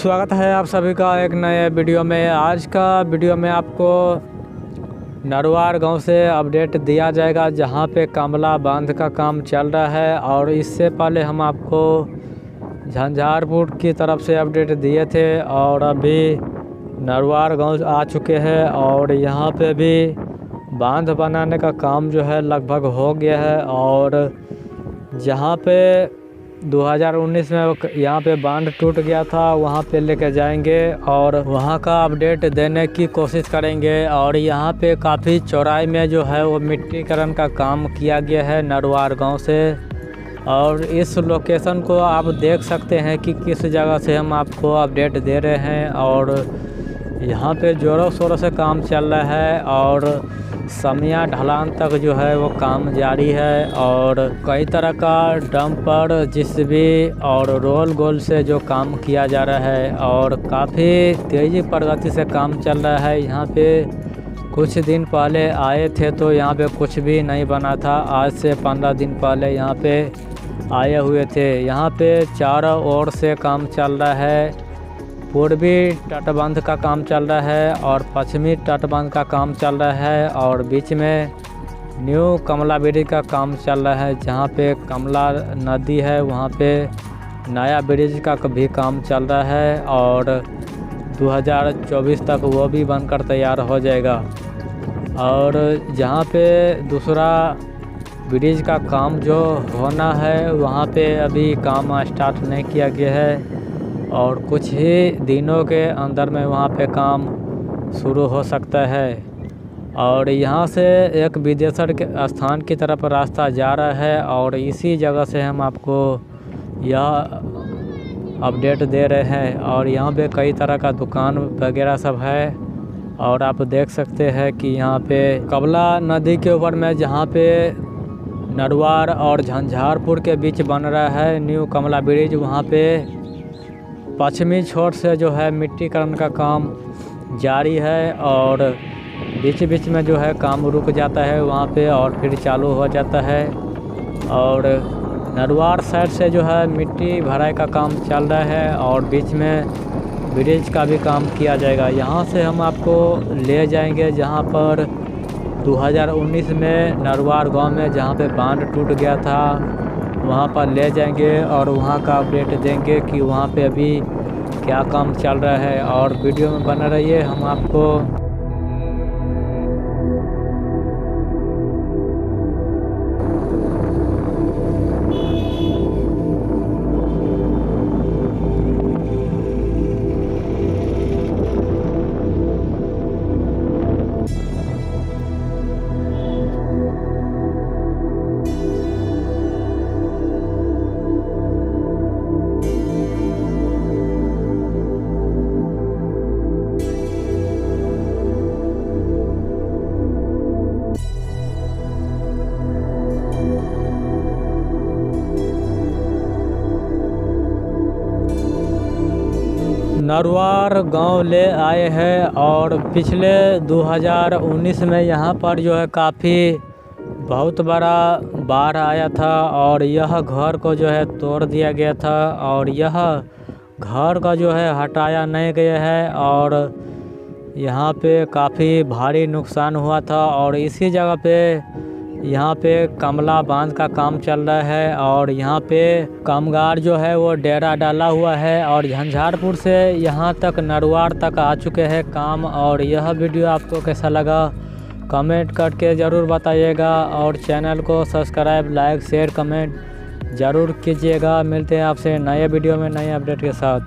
स्वागत है आप सभी का एक नए वीडियो में। आज का वीडियो में आपको नरवार गांव से अपडेट दिया जाएगा, जहां पे कमला बांध का काम चल रहा है। और इससे पहले हम आपको झंझारपुर की तरफ से अपडेट दिए थे और अभी नरवार गांव आ चुके हैं और यहां पे भी बांध बनाने का काम जो है लगभग हो गया है। और जहां पे 2019 में यहाँ पे बांध टूट गया था, वहाँ पे लेके जाएंगे और वहाँ का अपडेट देने की कोशिश करेंगे। और यहाँ पे काफ़ी चौड़ाई में जो है वो मिट्टीकरण का काम किया गया है नरवार गांव से। और इस लोकेशन को आप देख सकते हैं कि किस जगह से हम आपको अपडेट दे रहे हैं। और यहाँ पे ज़ोरों शोरों से काम चल रहा है और समिया ढलान तक जो है वो काम जारी है। और कई तरह का डंपर जेसीबी और रोल गोल से जो काम किया जा रहा है और काफ़ी तेज़ी प्रगति से काम चल रहा है। यहाँ पे कुछ दिन पहले आए थे तो यहाँ पे कुछ भी नहीं बना था। आज से 15 दिन पहले यहाँ पे आए हुए थे। यहाँ पे चारों ओर से काम चल रहा है। पूर्वी तटबंध का काम चल रहा है और पश्चिमी तटबंध का काम चल रहा है और बीच में न्यू कमला ब्रिज का काम चल रहा है। जहाँ पे कमला नदी है वहाँ पे नया ब्रिज का भी काम चल रहा है और 2024 तक वो भी बनकर तैयार हो जाएगा। और जहाँ पे दूसरा ब्रिज का काम जो होना है वहाँ पे अभी काम स्टार्ट नहीं किया गया है और कुछ ही दिनों के अंदर में वहाँ पे काम शुरू हो सकता है। और यहाँ से एक विदेशर के स्थान की तरफ रास्ता जा रहा है और इसी जगह से हम आपको यह अपडेट दे रहे हैं। और यहाँ पे कई तरह का दुकान वगैरह सब है और आप देख सकते हैं कि यहाँ पे कमला नदी के ऊपर में जहाँ पे नरवार और झंझारपुर के बीच बन रहा है न्यू कमला ब्रिज, वहाँ पे पश्चिमी छोर से जो है मिट्टीकरण का काम जारी है और बीच बीच में जो है काम रुक जाता है वहाँ पे और फिर चालू हो जाता है। और नरवार साइड से जो है मिट्टी भराई का काम चल रहा है और बीच में ब्रिज का भी काम किया जाएगा। यहाँ से हम आपको ले जाएंगे जहाँ पर 2019 में नरवार गांव में जहाँ पे बांध टूट गया था, वहाँ पर ले जाएंगे और वहाँ का अपडेट देंगे कि वहाँ पे अभी क्या काम चल रहा है। और वीडियो में बना रहिए, हम आपको नरवार गांव ले आए हैं। और पिछले 2019 में यहाँ पर जो है काफ़ी बहुत बड़ा बाढ़ आया था और यह घर को जो है तोड़ दिया गया था और यह घर का जो है हटाया नहीं गया है और यहाँ पे काफ़ी भारी नुकसान हुआ था। और इसी जगह पे यहाँ पे कमला बांध का काम चल रहा है और यहाँ पे कामगार जो है वो डेरा डाला हुआ है और झंझारपुर से यहाँ तक नरवार तक आ चुके हैं काम। और यह वीडियो आपको कैसा लगा कमेंट करके ज़रूर बताइएगा और चैनल को सब्सक्राइब, लाइक, शेयर, कमेंट ज़रूर कीजिएगा। मिलते हैं आपसे नए वीडियो में नए अपडेट के साथ।